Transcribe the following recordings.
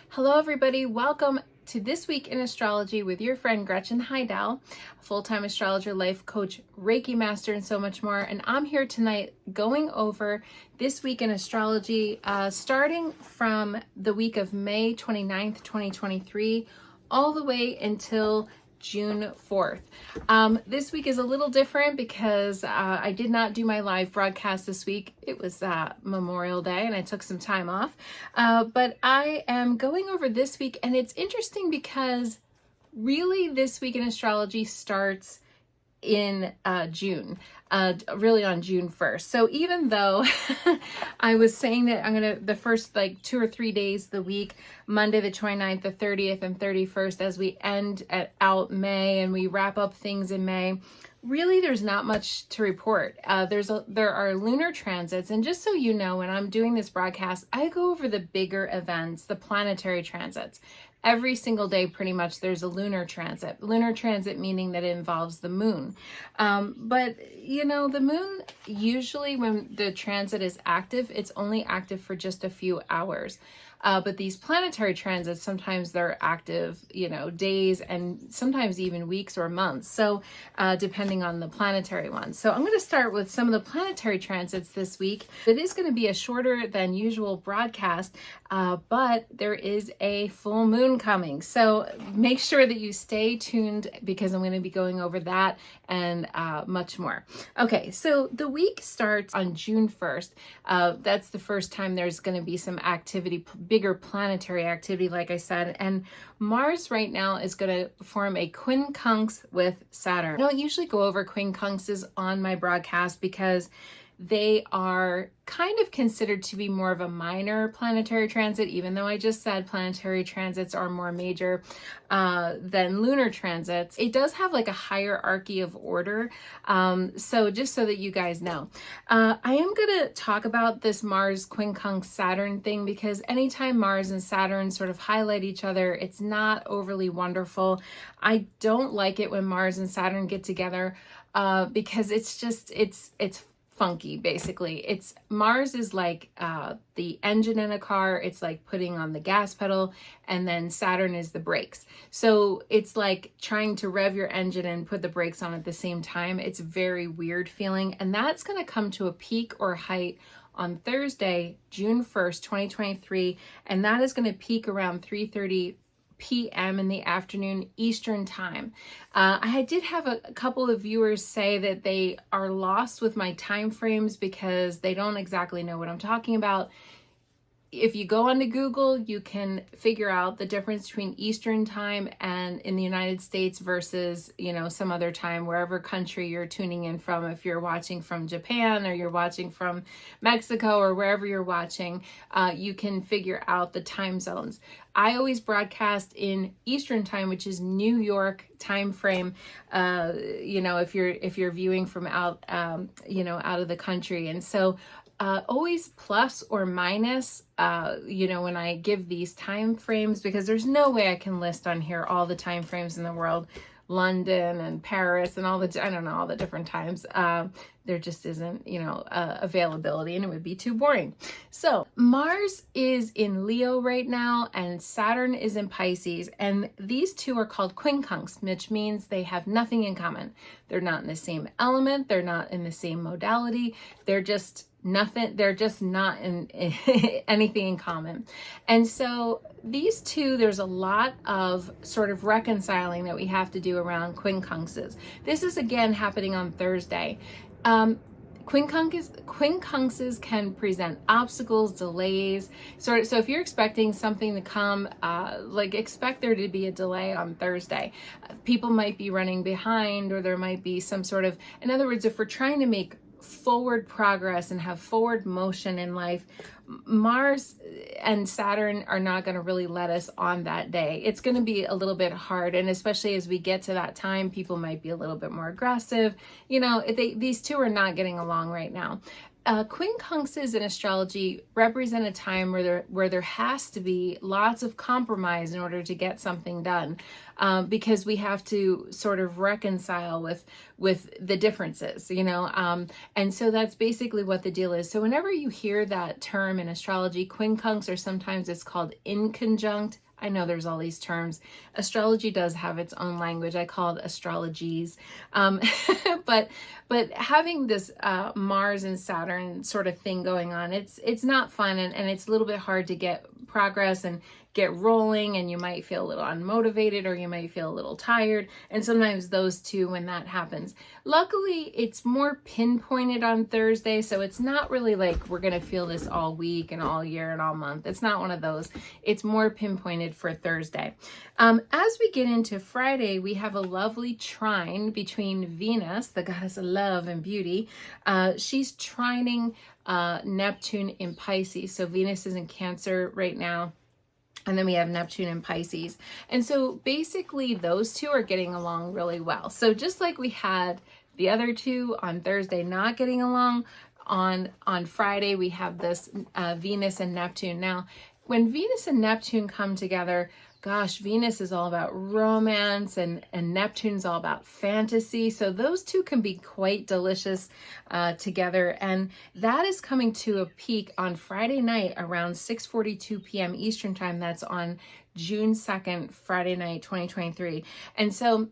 Hello, everybody. Welcome to This Week in Astrology with your friend Gretchen Heidel, a full-time astrologer, life coach, Reiki master, and so much more. And I'm here tonight going over This Week in Astrology, starting from the week of May 29th, 2023, all the way until June 4th. This week is a little different because I did not do my live broadcast this week. It was Memorial Day and I took some time off. But I am going over this week, and it's interesting because really this week in astrology starts in June, really on June 1st. So even though I was saying that I'm going to, the first like 2 or 3 days of the week, Monday the 29th, the 30th, and 31st, as we end out May and we wrap up things in May, really there's not much to report. There are lunar transits, and just so you know, when I'm doing this broadcast, I go over the bigger events, the planetary transits. Every single day, pretty much, there's a lunar transit. Lunar transit meaning that it involves the moon. But, you know, the moon, usually when the transit is active, it's only active for just a few hours. But these planetary transits, sometimes they're active, you know, days and sometimes even weeks or months. So depending on the planetary ones. So I'm going to start with some of the planetary transits this week. It is going to be a shorter than usual broadcast, but there is a full moon coming. So make sure that you stay tuned because I'm going to be going over that and much more. Okay, so the week starts on June 1st. That's the first time there's going to be some activity, bigger planetary activity, like I said. And Mars right now is going to form a quincunx with Saturn. I don't usually go over quincunxes on my broadcast because they are kind of considered to be more of a minor planetary transit, even though I just said planetary transits are more major than lunar transits. It does have like a hierarchy of order. So just so that you guys know, I am going to talk about this Mars quincunx Saturn thing because anytime Mars and Saturn sort of highlight each other, it's not overly wonderful. I don't like it when Mars and Saturn get together because it's just, it's funky. Basically, it's Mars is like the engine in a car. It's like putting on the gas pedal, and then Saturn is the brakes. So it's like trying to rev your engine and put the brakes on at the same time. It's a very weird feeling, and that's going to come to a peak or height on Thursday, June 1st, 2023, and that is going to peak around 3:30 p.m. in the afternoon Eastern time. I did have a couple of viewers say that they are lost with my time frames because they don't exactly know what I'm talking about. If you go onto Google, you can figure out the difference between Eastern time and in the United States versus, you know, some other time, wherever country you're tuning in from. If you're watching from Japan or you're watching from Mexico or wherever you're watching, you can figure out the time zones. I always broadcast in Eastern time, which is New York time frame. You know, if you're viewing from out, you know, out of the country, and so. Always plus or minus, you know, when I give these time frames, because there's no way I can list on here all the time frames in the world, London and Paris and all the, I don't know, all the different times. There just isn't, you know, availability, and it would be too boring. So Mars is in Leo right now and Saturn is in Pisces, and these two are called quincunx, which means they have nothing in common. They're not in the same element. They're not in the same modality. They're just nothing. They're just not in anything in common. And so these two, there's a lot of sort of reconciling that we have to do around quincunxes. This is again happening on Thursday. Quincunxes can present obstacles, delays. So if you're expecting something to come, like expect there to be a delay on Thursday. People might be running behind, or there might be some sort of, in other words, if we're trying to make forward progress and have forward motion in life, Mars and Saturn are not going to really let us on that day. It's going to be a little bit hard, and especially as we get to that time, people might be a little bit more aggressive. You know, these two are not getting along right now. Quincunxes in astrology represent a time where there has to be lots of compromise in order to get something done, because we have to sort of reconcile with the differences, and so that's basically what the deal is. So whenever you hear that term in astrology, quincunx, or sometimes it's called inconjunct. I know there's all these terms. Astrology does have its own language. I call it astrologies. But having this Mars and Saturn sort of thing going on, it's not fun, and it's a little bit hard to get progress and get rolling, and you might feel a little unmotivated, or you might feel a little tired, and sometimes those two when that happens. Luckily, it's more pinpointed on Thursday, so it's not really like we're gonna feel this all week and all year and all month. It's not one of those. It's more pinpointed for Thursday. As we get into Friday, we have a lovely trine between Venus, the goddess of love and beauty. She's trining Neptune in Pisces. So Venus is in Cancer right now. And then we have Neptune in Pisces. And so basically those two are getting along really well. So just like we had the other two on Thursday not getting along, on Friday we have this Venus and Neptune. Now, when Venus and Neptune come together, gosh, Venus is all about romance, and Neptune's all about fantasy. So those two can be quite delicious together. And that is coming to a peak on Friday night around 6:42 p.m. Eastern time. That's on June 2nd, Friday night, 2023. And so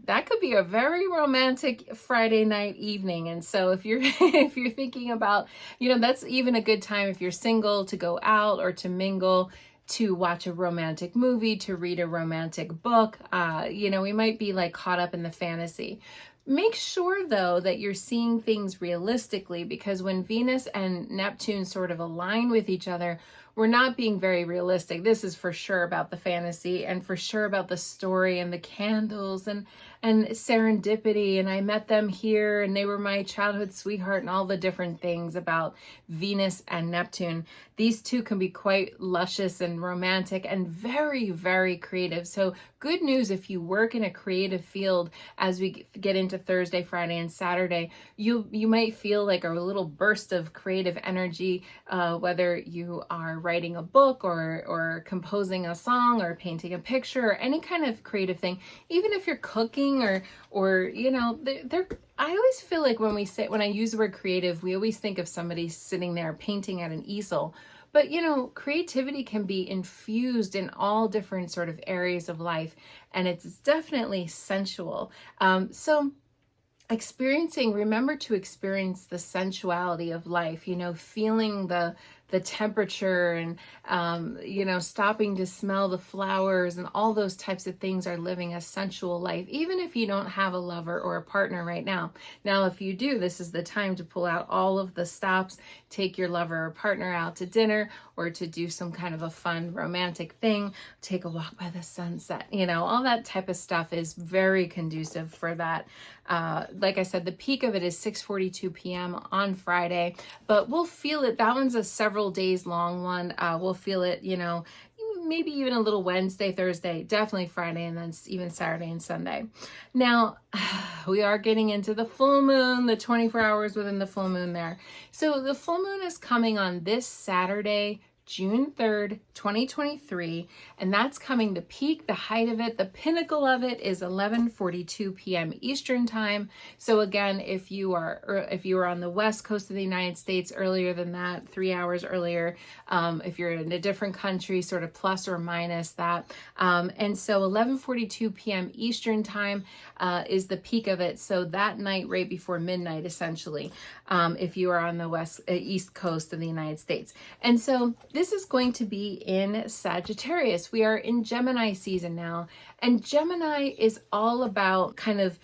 that could be a very romantic Friday night evening. And so if you're if you're thinking about, that's even a good time if you're single to go out or to mingle, to watch a romantic movie, to read a romantic book. We might be like caught up in the fantasy. Make sure though that you're seeing things realistically, because when Venus and Neptune sort of align with each other, we're not being very realistic. This is for sure about the fantasy, and for sure about the story and the candles and serendipity, and I met them here and they were my childhood sweetheart, and all the different things about Venus and Neptune. These two can be quite luscious and romantic and very, very creative. So good news if you work in a creative field as we get into Thursday, Friday, and Saturday, you might feel like a little burst of creative energy, whether you are writing a book or composing a song or painting a picture or any kind of creative thing. Even if you're cooking or I always feel like when I use the word creative, we always think of somebody sitting there painting at an easel. But, creativity can be infused in all different sort of areas of life, and it's definitely sensual. So remember to experience the sensuality of life, feeling the temperature and, stopping to smell the flowers and all those types of things are living a sensual life, even if you don't have a lover or a partner right now. Now, if you do, this is the time to pull out all of the stops, take your lover or partner out to dinner or to do some kind of a fun romantic thing, take a walk by the sunset, all that type of stuff is very conducive for that. Like I said, the peak of it is 6:42 p.m. on Friday, but we'll feel it. That one's a several days long one. We'll feel it, maybe even a little Wednesday, Thursday, definitely Friday, and then even Saturday and Sunday. Now, we are getting into the full moon, the 24 hours within the full moon there. So the full moon is coming on this Saturday, June 3rd, 2023, and that's coming, the peak, the height of it, the pinnacle of it is 11:42 p.m. Eastern time. So again, if you are on the west coast of the United States, earlier than that, 3 hours earlier. If you're in a different country, sort of plus or minus that. And so 11:42 p.m. Eastern time is the peak of it. So that night, right before midnight, essentially, if you are on the east coast of the United States. And so this is going to be in Sagittarius. We are in Gemini season now, and Gemini is all about kind of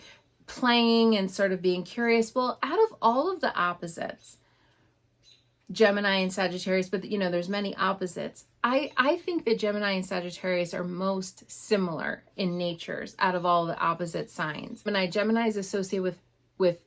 playing and sort of being curious. Well, out of all of the opposites, Gemini and Sagittarius, but there's many opposites. I think that Gemini and Sagittarius are most similar in natures out of all the opposite signs. Gemini is associated with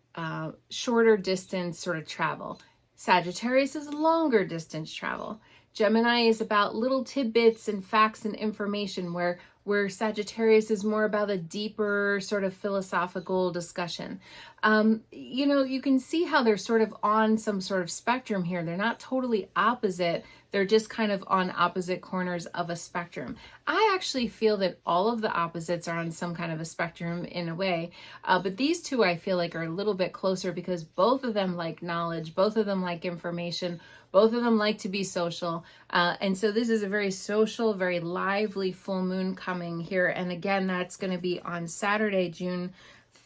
shorter distance sort of travel. Sagittarius is longer distance travel. Gemini is about little tidbits and facts and information, where where Sagittarius is more about a deeper sort of philosophical discussion. You know, you can see how they're sort of on some sort of spectrum here. They're not totally opposite. They're just kind of on opposite corners of a spectrum. I actually feel that all of the opposites are on some kind of a spectrum in a way, but these two I feel like are a little bit closer because both of them like knowledge, both of them like information, both of them like to be social. And so this is a very social, very lively full moon coming here. And again, that's going to be on Saturday, June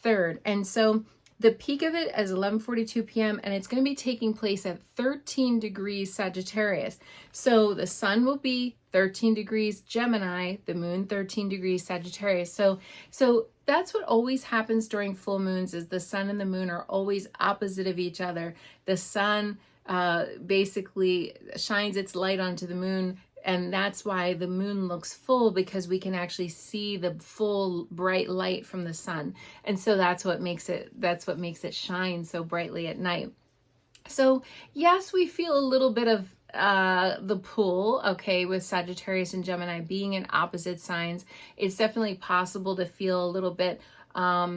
3rd. And so the peak of it is 11:42 p.m. and it's going to be taking place at 13 degrees Sagittarius. So the sun will be 13 degrees Gemini, the moon 13 degrees Sagittarius. So that's what always happens during full moons, is the sun and the moon are always opposite of each other. The sun basically shines its light onto the moon, and that's why the moon looks full, because we can actually see the full bright light from the sun. And so that's what makes it shine so brightly at night. So yes, we feel a little bit of the pull, okay, with Sagittarius and Gemini being in opposite signs. It's definitely possible to feel a little bit how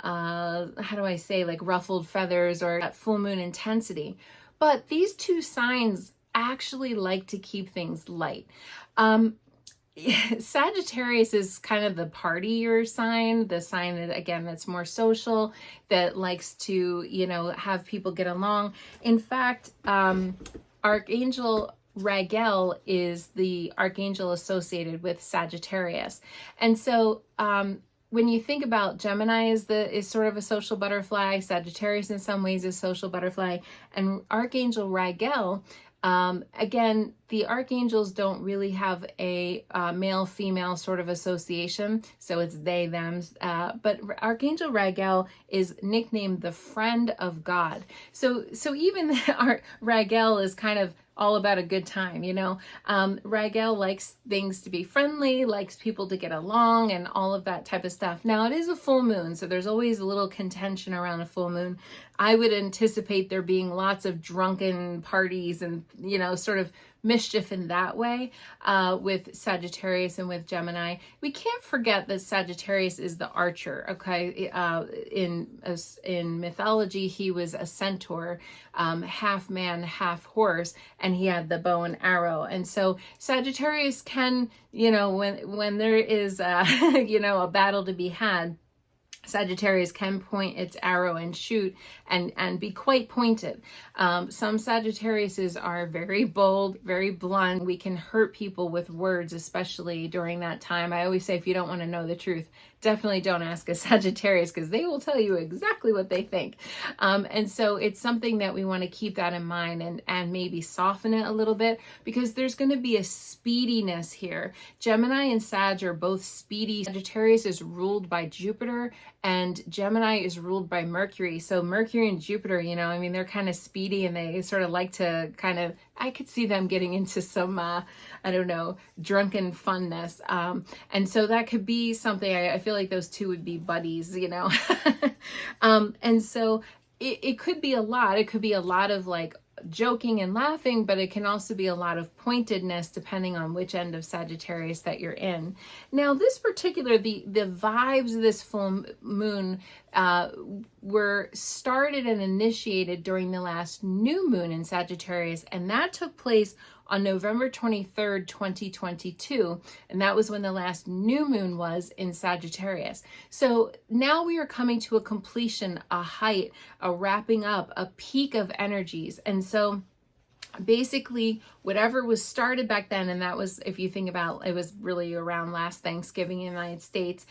do I say, like ruffled feathers or that full moon intensity. But these two signs actually like to keep things light. Sagittarius is kind of the partier sign, the sign that, again, that's more social, that likes to, you know, have people get along. In fact, Archangel Raquel is the archangel associated with Sagittarius. And so, when you think about Gemini is sort of a social butterfly, Sagittarius in some ways is social butterfly, and Archangel Raquel, again, the archangels don't really have a male-female sort of association, so it's they, them, but Archangel Raquel is nicknamed the friend of God. So even Raquel is kind of all about a good time, you know. Raquel likes things to be friendly, likes people to get along, and all of that type of stuff. Now, it is a full moon, so there's always a little contention around a full moon. I would anticipate there being lots of drunken parties and, you know, sort of mischief in that way with Sagittarius and with Gemini. We can't forget that Sagittarius is the archer, okay? In mythology, he was a centaur, half man, half horse, and he had the bow and arrow. And so Sagittarius can, you know, when there is, you know, a battle to be had, Sagittarius can point its arrow and shoot and be quite pointed. Some Sagittariuses are very bold, very blunt. We can hurt people with words, especially during that time. I always say, if you don't want to know the truth, definitely don't ask a Sagittarius, because they will tell you exactly what they think. And so it's something that we want to keep that in mind and maybe soften it a little bit, because there's going to be a speediness here. Gemini and Sag are both speedy. Sagittarius is ruled by Jupiter and Gemini is ruled by Mercury. So Mercury and Jupiter, you know, I mean, they're kind of speedy and they sort of like to kind of, I could see them getting into some, I don't know, drunken funness. And so that could be something, I feel like those two would be buddies, you know. And so it could be a lot. It could be a lot of like joking and laughing, but it can also be a lot of pointedness depending on which end of Sagittarius that you're in. Now, this particular, the vibes of this full moon were started and initiated during the last new moon in Sagittarius, and that took place on November 23rd, 2022, and that was when the last new moon was in Sagittarius. So now we are coming to a completion, a height, a wrapping up, a peak of energies. And so basically whatever was started back then, and that was, if you think about, it was really around last Thanksgiving in the United States,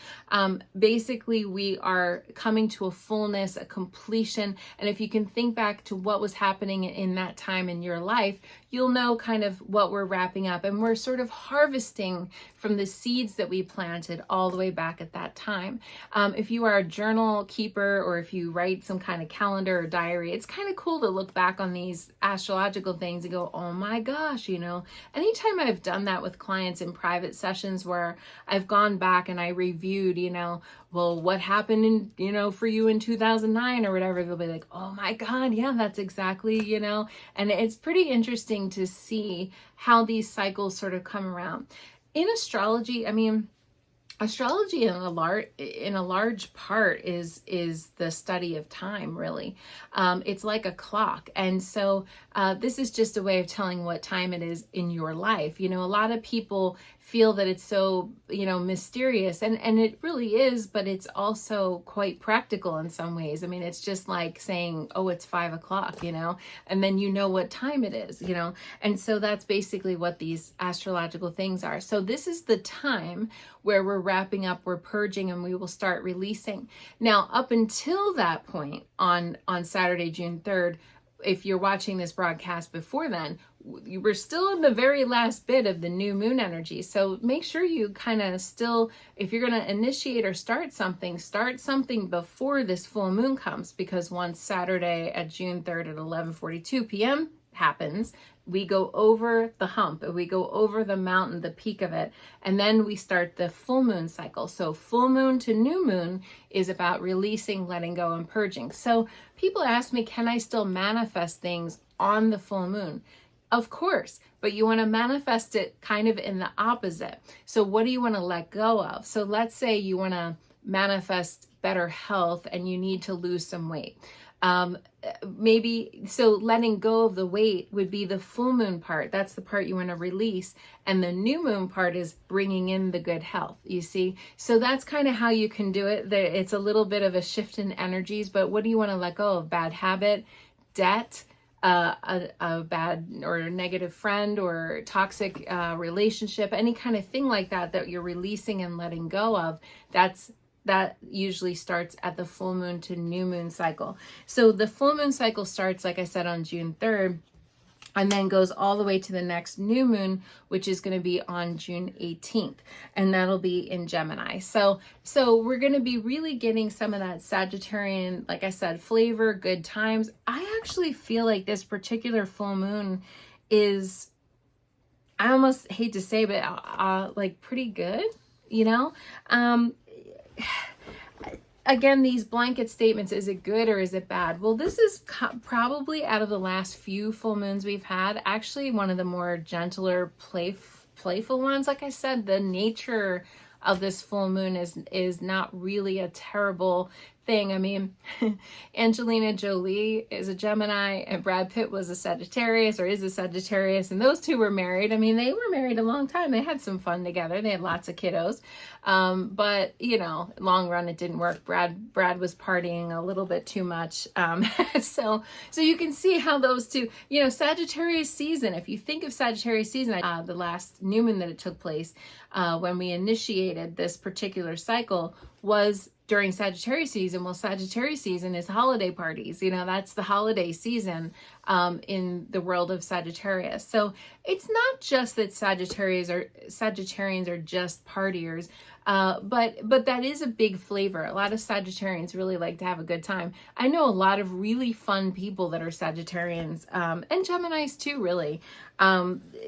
basically we are coming to a fullness, a completion. And if you can think back to what was happening in that time in your life, you'll know kind of what we're wrapping up, and we're sort of harvesting from the seeds that we planted all the way back at that time. If you are a journal keeper, or if you write some kind of calendar or diary, it's kind of cool to look back on these astrological things and go, oh my gosh, you know. Anytime I've done that with clients in private sessions where I've gone back and I reviewed, you know, well, what happened in, you know, for you in 2009 or whatever, they'll be like, oh my God, yeah, that's exactly, you know. And it's pretty interesting to see how these cycles sort of come around. In astrology, I mean, astrology in a large part is the study of time, really. It's like a clock, and so this is just a way of telling what time it is in your life. You know, a lot of people feel that it's so, you know, mysterious, and it really is, but it's also quite practical in some ways. I mean, it's just like saying, oh, it's 5 o'clock, you know, and then you know what time it is, you know. And so that's basically what these astrological things are. So this is the time where we're wrapping up, we're purging, and we will start releasing. Now, up until that point on Saturday, June 3rd, if you're watching this broadcast before then, we're still in the very last bit of the new moon energy. So make sure you kind of still, if you're going to initiate or start something before this full moon comes, because once Saturday at June 3rd at 11:42 p.m. happens, we go over the hump, we go over the mountain, the peak of it, and then we start the full moon cycle. So full moon to new moon is about releasing, letting go, and purging. So people ask me, can I still manifest things on the full moon? Of course, but you want to manifest it kind of in the opposite. So what do you want to let go of? So let's say you want to manifest better health and you need to lose some weight. Maybe, so letting go of the weight would be the full moon part. That's the part you want to release. And the new moon part is bringing in the good health, you see? So that's kind of how you can do it. It's a little bit of a shift in energies, but what do you want to let go of? Bad habit, debt, a bad or negative friend or toxic relationship, any kind of thing like that that you're releasing and letting go of. That usually starts at the full moon to new moon cycle. So the full moon cycle starts, like I said, on June 3rd, and then goes all the way to the next new moon, which is going to be on June 18th, and that'll be in Gemini. So we're going to be really getting some of that Sagittarian, like I said, flavor, good times. I actually feel like this particular full moon is, I almost hate to say, but like pretty good, you know? Again, these blanket statements, is it good or is it bad? Well, this is probably, out of the last few full moons we've had, actually one of the more gentler, playful ones. Like I said, the nature of this full moon is not really a terrible thing. I mean, Angelina Jolie is a Gemini and Brad Pitt was a Sagittarius, or is a Sagittarius, and those two were married. I mean, they were married a long time. They had some fun together. They had lots of kiddos. But you know, long run, it didn't work. Brad was partying a little bit too much. So you can see how those two, you know, Sagittarius season, if you think of Sagittarius season, the last new moon that it took place, when we initiated this particular cycle, was during Sagittarius season. Well, Sagittarius season is holiday parties. You know, that's the holiday season in the world of Sagittarius. So it's not just that Sagittarians are just partiers, but that is a big flavor. A lot of Sagittarians really like to have a good time. I know a lot of really fun people that are Sagittarians, and Geminis too, really.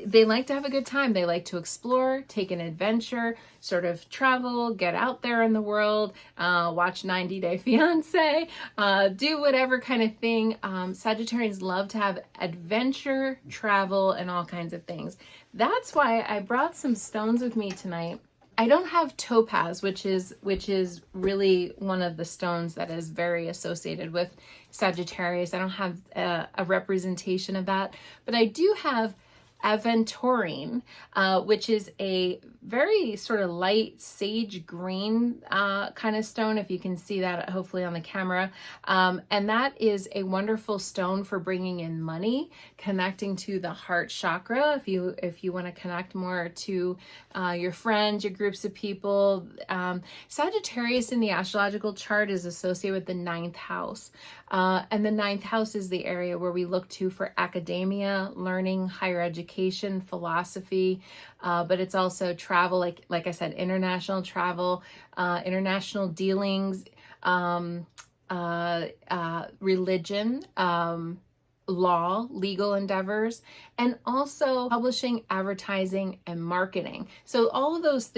They like to have a good time. They like to explore, take an adventure, sort of travel, get out there in the world, watch 90 Day Fiance, do whatever kind of thing. Sagittarians love to have adventure, travel, and all kinds of things. That's why I brought some stones with me tonight. I don't have topaz, which is really one of the stones that is very associated with Sagittarius. I don't have a representation of that, but I do have aventurine, which is a very sort of light sage green kind of stone, if you can see that hopefully on the camera. And that is a wonderful stone for bringing in money, connecting to the heart chakra. If you want to connect more to your friends, your groups of people. Sagittarius in the astrological chart is associated with the 9th house. And the 9th house is the area where we look to for academia, learning, higher education, philosophy, but it's also travel, like I said, international travel, international dealings, religion, law, legal endeavors, and also publishing, advertising, and marketing. So all of those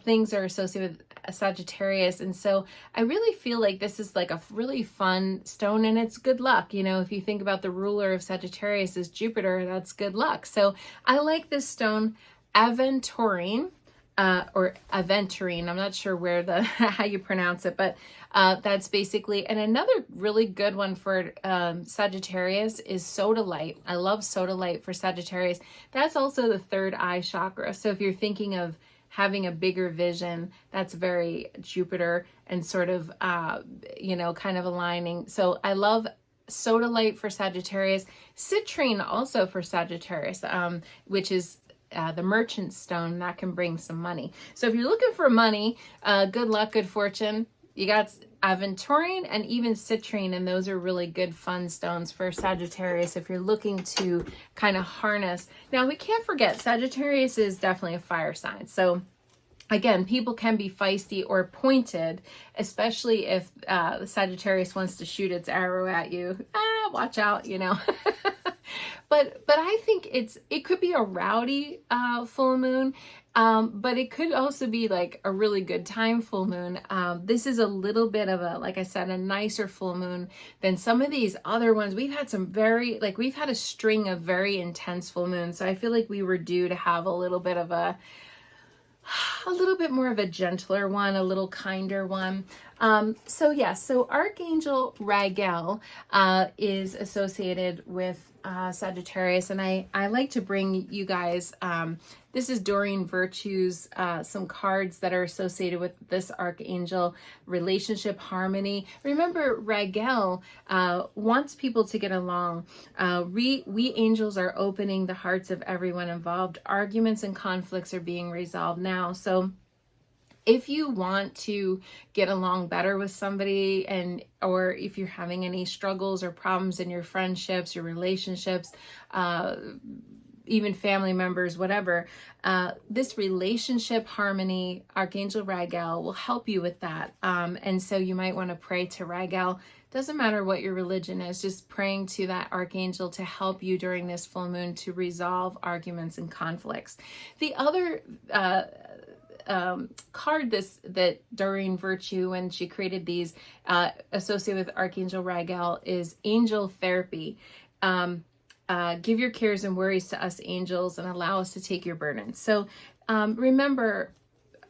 things are associated with Sagittarius. And so I really feel like this is like a really fun stone, and it's good luck. You know, if you think about the ruler of Sagittarius is Jupiter, that's good luck. So I like this stone, aventurine. or aventurine. I'm not sure where how you pronounce it, but that's basically, and another really good one for Sagittarius is sodalite. I love sodalite for Sagittarius. That's also the third eye chakra. So if you're thinking of having a bigger vision, that's very Jupiter and sort of, kind of aligning. So I love sodalite for Sagittarius, citrine also for Sagittarius, which is the merchant stone that can bring some money. So if you're looking for money, good luck, good fortune, you got aventurine and even citrine, and those are really good fun stones for Sagittarius if you're looking to kind of harness. Now we can't forget Sagittarius is definitely a fire sign. So again, people can be feisty or pointed, especially if the Sagittarius wants to shoot its arrow at you. Watch out, But I think it could be a rowdy full moon, but it could also be like a really good time full moon. This is a little bit of like I said, a nicer full moon than some of these other ones. We've had we've had a string of very intense full moons. So I feel like we were due to have a little bit more of a gentler one, a little kinder one. So Archangel Raquel is associated with Sagittarius, and I like to bring you guys, this is Doreen Virtue's, some cards that are associated with this archangel: relationship harmony. Remember, Raquel wants people to get along. We angels are opening the hearts of everyone involved. Arguments and conflicts are being resolved now. So if you want to get along better with somebody, or if you're having any struggles or problems in your friendships, your relationships, even family members, whatever, this relationship harmony, Archangel Raquel will help you with that. And so you might want to pray to Raquel. Doesn't matter what your religion is, just praying to that archangel to help you during this full moon to resolve arguments and conflicts. The other card that Doreen Virtue, when she created these, associated with Archangel Raquel, is angel therapy. Give your cares and worries to us angels and allow us to take your burdens. So remember,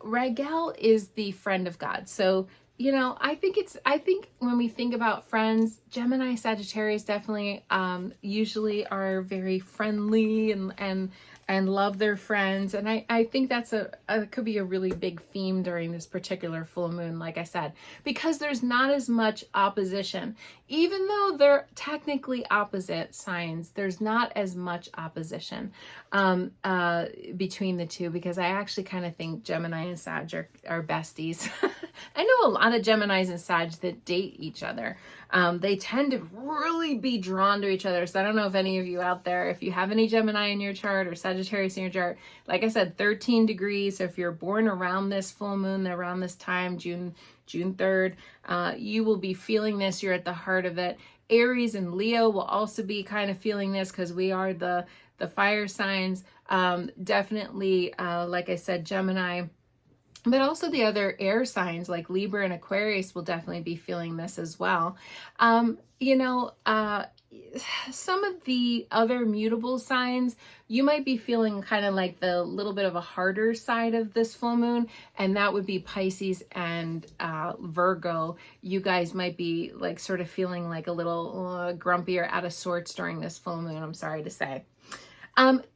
Raquel is the friend of God. So I think when we think about friends, Gemini, Sagittarius definitely usually are very friendly and love their friends. And I think that's could be a really big theme during this particular full moon, like I said, because there's not as much opposition. Even though they're technically opposite signs, there's not as much opposition between the two, because I actually kind of think Gemini and Sag are besties. I know a lot of Geminis and Sag that date each other. They tend to really be drawn to each other. So I don't know if any of you out there, if you have any Gemini in your chart or Sagittarius in your chart, like I said, 13 degrees. So if you're born around this full moon, around this time, June 3rd, you will be feeling this. You're at the heart of it. Aries and Leo will also be kind of feeling this, because we are the fire signs. Definitely, like I said, Gemini. But also the other air signs like Libra and Aquarius will definitely be feeling this as well. Some of the other mutable signs, you might be feeling kind of like the little bit of a harder side of this full moon, and that would be Pisces and Virgo. You guys might be like sort of feeling like a little grumpy or out of sorts during this full moon, I'm sorry to say.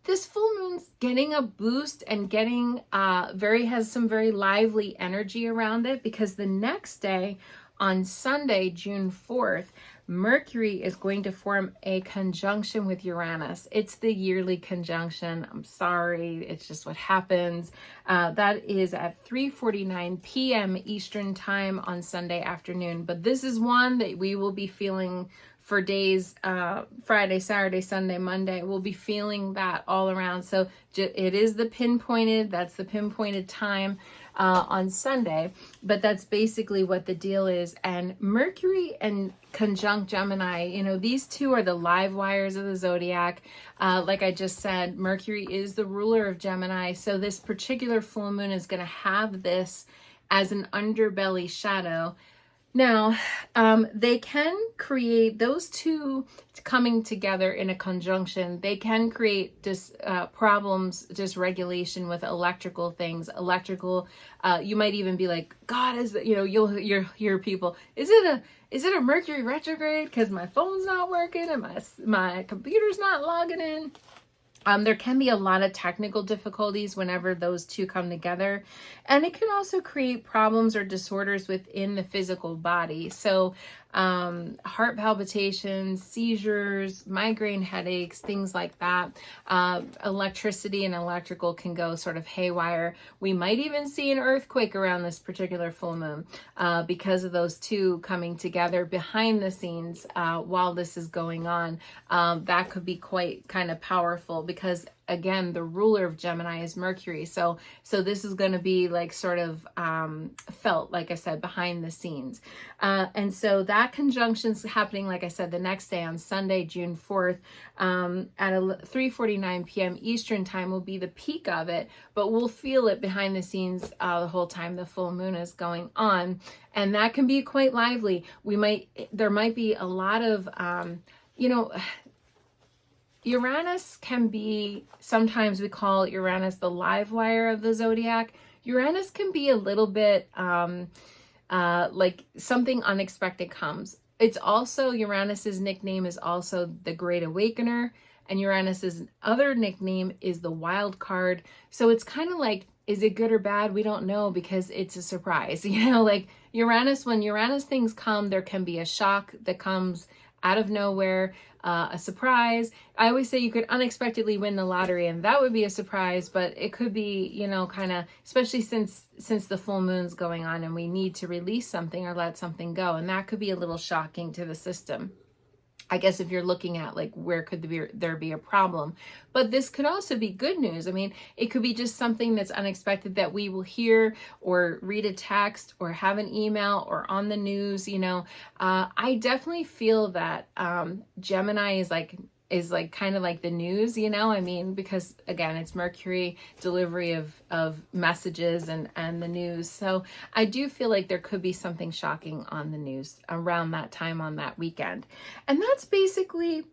This full moon's getting a boost and getting has some very lively energy around it, because the next day, on Sunday, June 4th, Mercury is going to form a conjunction with Uranus. It's the yearly conjunction. I'm sorry, it's just what happens. That is at 3:49 p.m. Eastern time on Sunday afternoon. But this is one that we will be feeling for days, Friday, Saturday, Sunday, Monday. We'll be feeling that all around. So it is the pinpointed time on Sunday, but that's basically what the deal is. And Mercury and conjunct Gemini, these two are the live wires of the zodiac. Like I just said, Mercury is the ruler of Gemini. So this particular full moon is going to have this as an underbelly shadow. Now, they can create those two coming together in a conjunction. They can create problems, dysregulation with electrical things. You might even be like, God, you'll hear people, is it a Mercury retrograde? Because my phone's not working and my computer's not logging in. There can be a lot of technical difficulties whenever those two come together, and it can also create problems or disorders within the physical body. So heart palpitations, seizures, migraine headaches, things like that. Electricity and electrical can go sort of haywire. We might even see an earthquake around this particular full moon because of those two coming together behind the scenes while this is going on. That could be quite kind of powerful because, again, the ruler of Gemini is Mercury. So this is going to be like sort of felt, like I said, behind the scenes. And so that conjunction's happening, like I said, the next day on Sunday, June 4th, at 3:49 p.m. Eastern time will be the peak of it, but we'll feel it behind the scenes the whole time the full moon is going on. And that can be quite lively. There might be a lot of, Uranus can be, sometimes we call Uranus the live wire of the zodiac. Uranus can be a little bit like something unexpected comes. It's also, Uranus's nickname is also the Great Awakener, and Uranus's other nickname is the Wild Card. So it's kind of like, is it good or bad? We don't know because it's a surprise. Like Uranus, when Uranus things come, there can be a shock that comes out of nowhere, a surprise. I always say you could unexpectedly win the lottery, and that would be a surprise, but it could be, kind of, especially since the full moon's going on and we need to release something or let something go, and that could be a little shocking to the system. I guess if you're looking at like where could there be a problem, but this could also be good news. I mean, it could be just something that's unexpected that we will hear or read a text or have an email or on the news. I definitely feel that Gemini is like kind of like the news, I mean, because again, it's Mercury, delivery of messages and the news. So I do feel like there could be something shocking on the news around that time on that weekend. And that's basically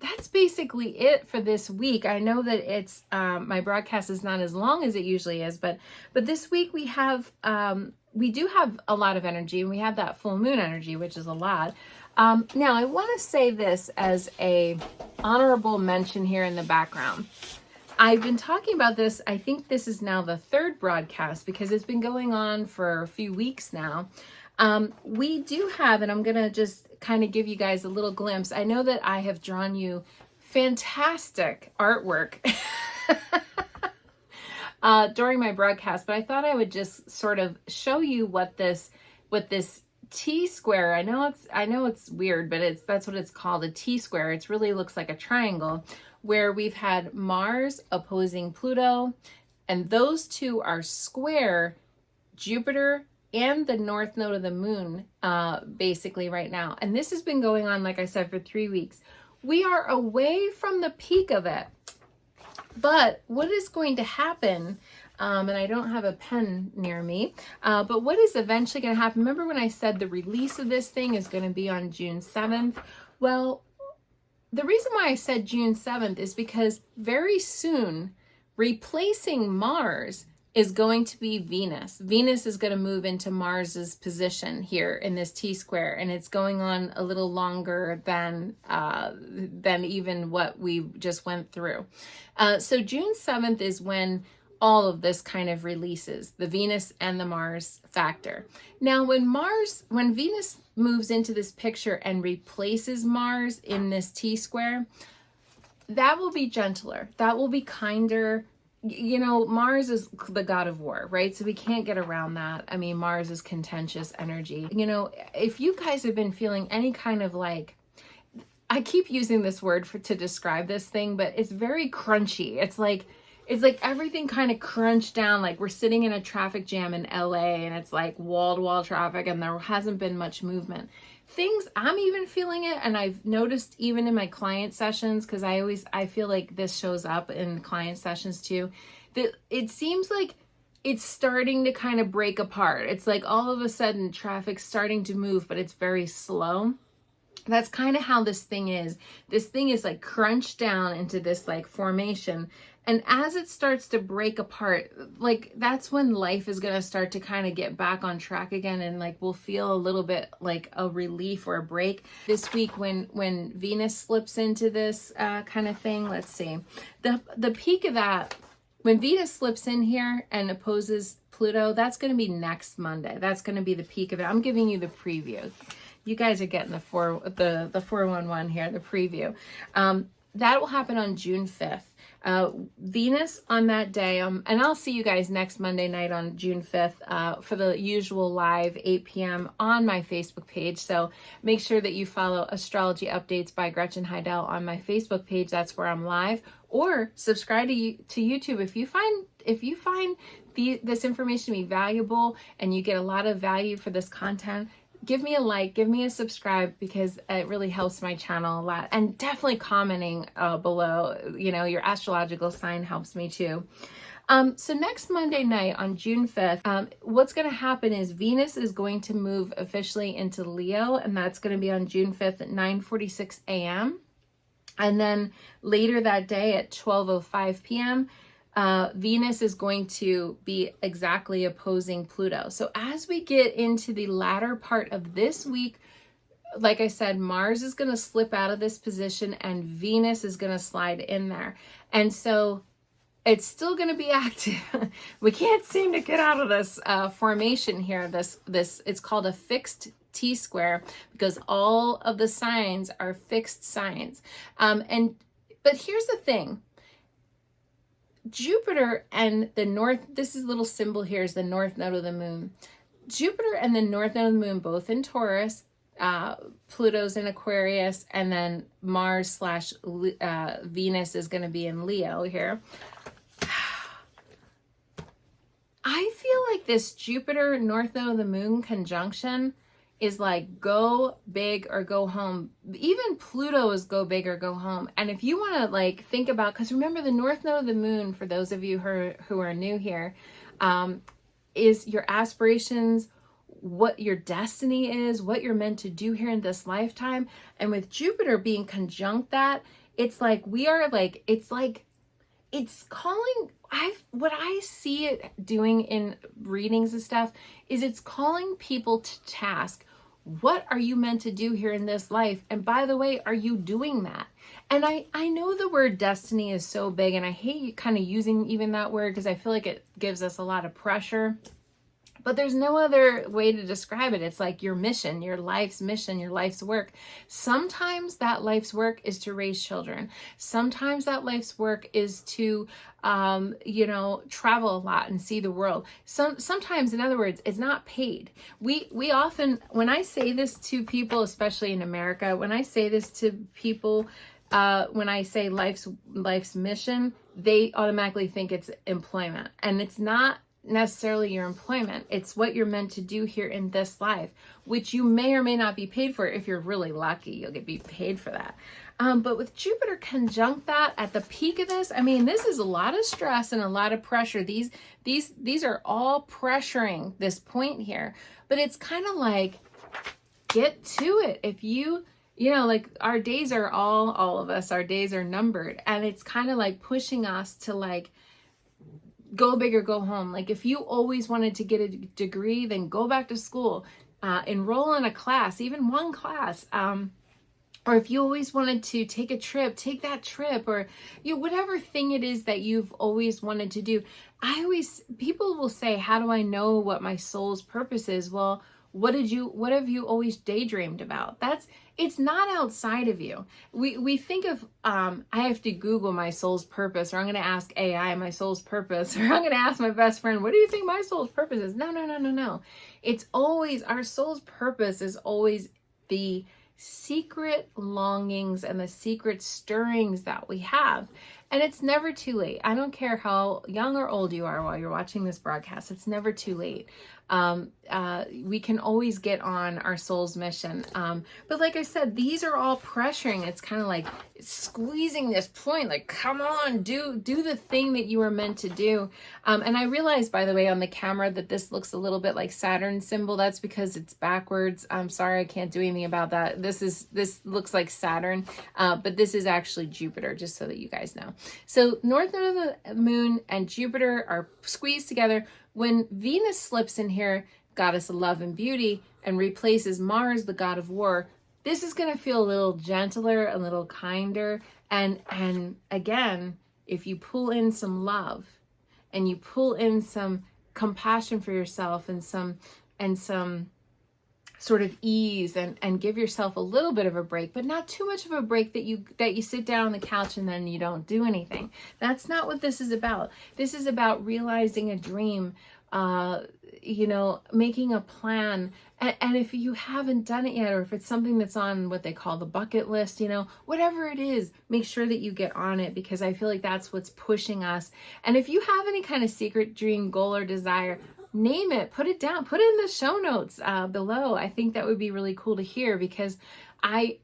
it for this week. I know that it's my broadcast is not as long as it usually is, but this week we do have a lot of energy, and we have that full moon energy, which is a lot. Now, I want to say this as a honorable mention here in the background. I've been talking about this. I think this is now the third broadcast because it's been going on for a few weeks now. We do have, and I'm going to just kind of give you guys a little glimpse. I know that I have drawn you fantastic artwork during my broadcast, but I thought I would just sort of show you what this TSquare. I know it's weird, but that's what it's called, a TSquare. It really looks like a triangle where we've had Mars opposing Pluto, and those two are square Jupiter and the north node of the moon basically right now. And this has been going on, like I said, for 3 weeks. We are away from the peak of it. But what is going to happen, and I don't have a pen near me, but what is eventually going to happen? Remember when I said the release of this thing is going to be on June 7th? Well, the reason why I said June 7th is because very soon, replacing Mars is going to be Venus. Venus is going to move into Mars's position here in this T-square, and it's going on a little longer than even what we just went through. So June 7th is when all of this kind of releases, the Venus and the Mars factor. Now, when Venus moves into this picture and replaces Mars in this T-square, that will be gentler. That will be kinder. Mars is the god of war, right? So we can't get around that. I mean, Mars is contentious energy. If you guys have been feeling any kind of like, I keep using this word to describe this thing, but it's very crunchy. It's like everything kind of crunched down. Like we're sitting in a traffic jam in LA and it's like wall-to-wall traffic and there hasn't been much movement. I'm even feeling it, and I've noticed even in my client sessions, because I feel like this shows up in client sessions too, that it seems like it's starting to kind of break apart. It's like all of a sudden traffic's starting to move, but it's very slow. That's kind of how this thing is. This thing is like crunched down into this like formation. And as it starts to break apart, like that's when life is going to start to kind of get back on track again. And like we'll feel a little bit like a relief or a break. This week when Venus slips into this kind of thing, let's see. The peak of that, when Venus slips in here and opposes Pluto, that's going to be next Monday. That's going to be the peak of it. I'm giving you the preview. You guys are getting the 411 here, the preview. That will happen on June 5th. Venus on that day, and I'll see you guys next Monday night on June 5th for the usual live 8 p.m. on my Facebook page. So make sure that you follow Astrology Updates by Gretchen Heidel on my Facebook page. That's where I'm live. Or subscribe to YouTube if you find this information to be valuable and you get a lot of value for this content. Give me a like, give me a subscribe, because it really helps my channel a lot. And definitely commenting below, your astrological sign helps me too. So next Monday night on June 5th, what's going to happen is Venus is going to move officially into Leo, and that's going to be on June 5th at 9:46 a.m. And then later that day at 12:05 p.m., Venus is going to be exactly opposing Pluto. So as we get into the latter part of this week, like I said, Mars is going to slip out of this position and Venus is going to slide in there. And so it's still going to be active. We can't seem to get out of this formation here. This it's called a fixed T-square, because all of the signs are fixed signs. But here's the thing. Jupiter and the north, this is a little symbol here, is the north node of the moon. Jupiter and the north node of the moon, both in Taurus, Pluto's in Aquarius, and then Mars / Venus is going to be in Leo here. I feel like this Jupiter north node of the moon conjunction is like go big or go home. Even Pluto is go big or go home. And if you want to like think about, because remember the north node of the moon, for those of you who are new here, is your aspirations, what your destiny is, what you're meant to do here in this lifetime. And with Jupiter being conjunct that, it's like it's calling, what I see it doing in readings and stuff is it's calling people to task. What are you meant to do here in this life? And by the way, are you doing that? And I know the word destiny is so big, and I hate kind of using even that word because I feel like it gives us a lot of pressure. But there's no other way to describe it. It's like your mission, your life's mission, your life's work. Sometimes that life's work is to raise children. Sometimes that life's work is to, travel a lot and see the world. Sometimes, in other words, it's not paid. We often, when I say this to people, especially in America, when I say this to people, when I say life's mission, they automatically think it's employment, and it's not necessarily your employment. It's what you're meant to do here in this life, which you may or may not be paid for. If you're really lucky, you'll be paid for that. But with Jupiter conjunct that at the peak of this, I mean, this is a lot of stress and a lot of pressure. These are all pressuring this point here, but it's kind of like, get to it. If like our days are all of us, our days are numbered, and it's kind of like pushing us to like, go big or go home. Like if you always wanted to get a degree, then go back to school, enroll in a class, even one class. Or if you always wanted to take a trip, take that trip, or whatever thing it is that you've always wanted to do. People will say, how do I know what my soul's purpose is? Well, what have you always daydreamed about? It's not outside of you. We think of, I have to Google my soul's purpose, or I'm going to ask AI my soul's purpose, or I'm going to ask my best friend, what do you think my soul's purpose is? No. It's always, our soul's purpose is always the secret longings and the secret stirrings that we have. And it's never too late. I don't care how young or old you are while you're watching this broadcast. It's never too late. We can always get on our soul's mission. But like I said, these are all pressuring. It's kind of like squeezing this point, like, come on, do the thing that you were meant to do. And I realized, by the way, on the camera that this looks a little bit like Saturn symbol. That's because it's backwards. I'm sorry, I can't do anything about that. This looks like Saturn, but this is actually Jupiter, just so that you guys know. So North Node of the Moon and Jupiter are squeezed together. When Venus slips in here, goddess of love and beauty, and replaces Mars, the god of war, this is going to feel a little gentler, a little kinder. And again, if you pull in some love and you pull in some compassion for yourself and some sort of ease and give yourself a little bit of a break, but not too much of a break that you sit down on the couch and then you don't do anything. That's not what this is about. This is about realizing a dream, making a plan. And if you haven't done it yet, or if it's something that's on what they call the bucket list, whatever it is, make sure that you get on it, because I feel like that's what's pushing us. And if you have any kind of secret dream, goal, or desire, name it, put it down, put it in the show notes below. I think that would be really cool to hear, because this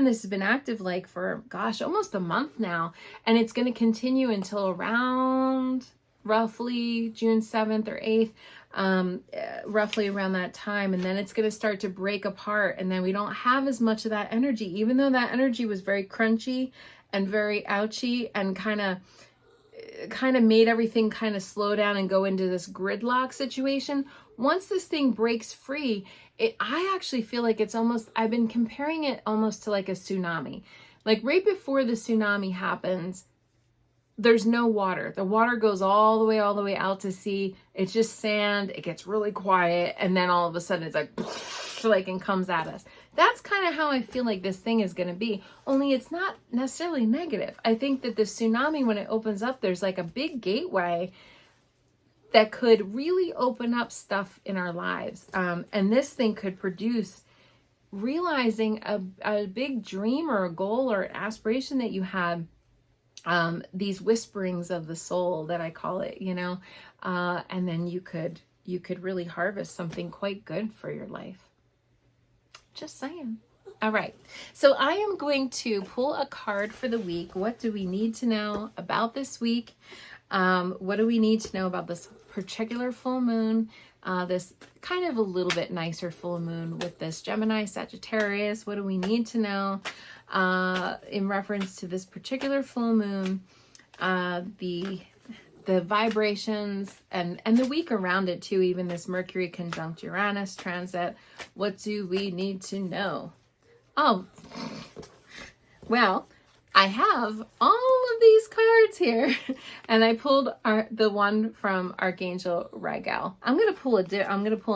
has been active like for, almost a month now, and it's going to continue until around roughly June 7th or 8th, roughly around that time. And then it's going to start to break apart, and then we don't have as much of that energy, even though that energy was very crunchy and very ouchy and kind of made everything kind of slow down and go into this gridlock situation. Once this thing breaks free, I actually feel like it's almost, I've been comparing it almost to like a tsunami. Like right before the tsunami happens, there's no water. The water goes all the way out to sea. It's just sand. It gets really quiet. And then all of a sudden it's like and comes at us. That's kind of how I feel like this thing is going to be. Only it's not necessarily negative. I think that the tsunami, when it opens up, there's like a big gateway that could really open up stuff in our lives. And this thing could produce realizing a big dream or a goal or aspiration that you had. These whisperings of the soul that I call it, and then you could really harvest something quite good for your life. Just saying. All right. So I am going to pull a card for the week. What do we need to know about this week? What do we need to know about this particular full moon? This kind of a little bit nicer full moon with this Gemini, Sagittarius. What do we need to know in reference to this particular full moon? The vibrations and the week around it too, even this Mercury conjunct Uranus transit. What do we need to know? Oh, well, I have all of these cards here, and I pulled the one from Archangel Raquel. I'm gonna pull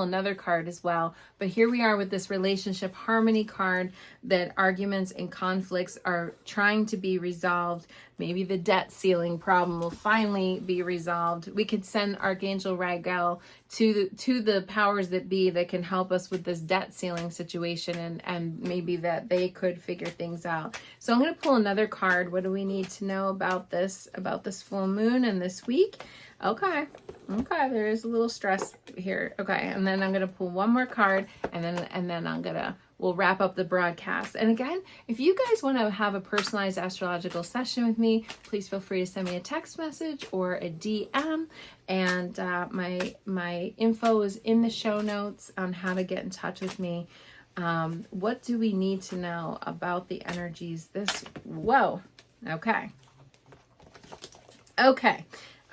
another card as well, but here we are with this relationship harmony card, that arguments and conflicts are trying to be resolved. Maybe the debt ceiling problem will finally be resolved. We could send Archangel Raquel to the powers that be that can help us with this debt ceiling situation, and maybe that they could figure things out. So I'm going to pull another card. What do we need to know about this full moon and this week? Okay, there is a little stress here. Okay, and then I'm going to pull one more card, and then we'll wrap up the broadcast. And again, if you guys want to have a personalized astrological session with me, please feel free to send me a text message or a DM. And my info is in the show notes on how to get in touch with me. What do we need to know about the energies whoa, okay.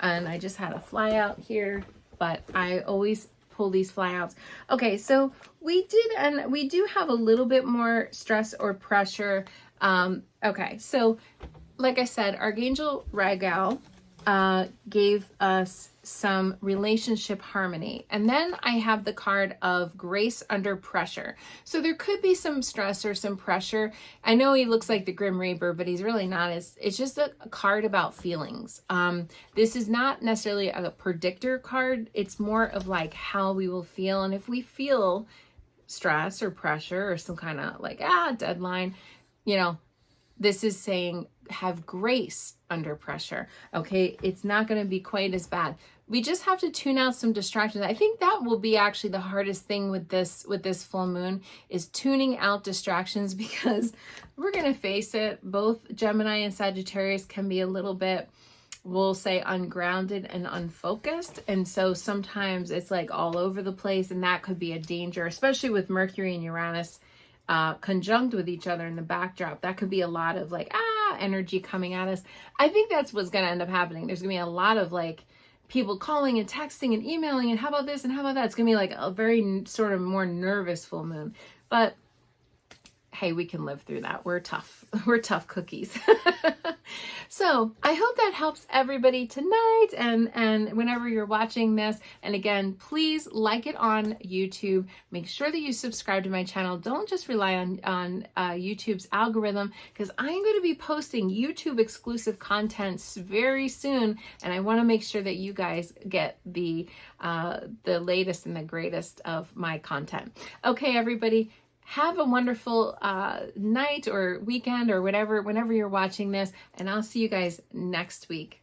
And I just had a fly out here, but I always pull these flyouts. Okay, so we do have a little bit more stress or pressure. Okay, so like I said, Archangel Raquel gave us some relationship harmony. And then I have the card of grace under pressure. So there could be some stress or some pressure. I know he looks like the Grim Reaper, but he's really not. It's just a card about feelings. This is not necessarily a predictor card. It's more of like how we will feel. And if we feel stress or pressure or some kind of like, deadline, This is saying have grace under pressure. Okay, it's not going to be quite as bad. We just have to tune out some distractions. I think that will be actually the hardest thing with this full moon, is tuning out distractions, because we're going to face it, both Gemini and Sagittarius can be a little bit, we'll say, ungrounded and unfocused. And so sometimes it's like all over the place, and that could be a danger, especially with Mercury and Uranus conjunct with each other in the backdrop. That could be a lot of like energy coming at us. I think that's what's going to end up happening. There's going to be a lot of like people calling and texting and emailing and how about this and how about that. It's going to be like a very sort of more nervous full moon. But hey, we can live through that. We're tough. We're tough cookies. So I hope that helps everybody tonight and whenever you're watching this. And again, please like it on YouTube. Make sure that you subscribe to my channel. Don't just rely on YouTube's algorithm, because I'm going to be posting YouTube exclusive content very soon. And I want to make sure that you guys get the latest and the greatest of my content. Okay, everybody. Have a wonderful night or weekend or whatever, whenever you're watching this, and I'll see you guys next week.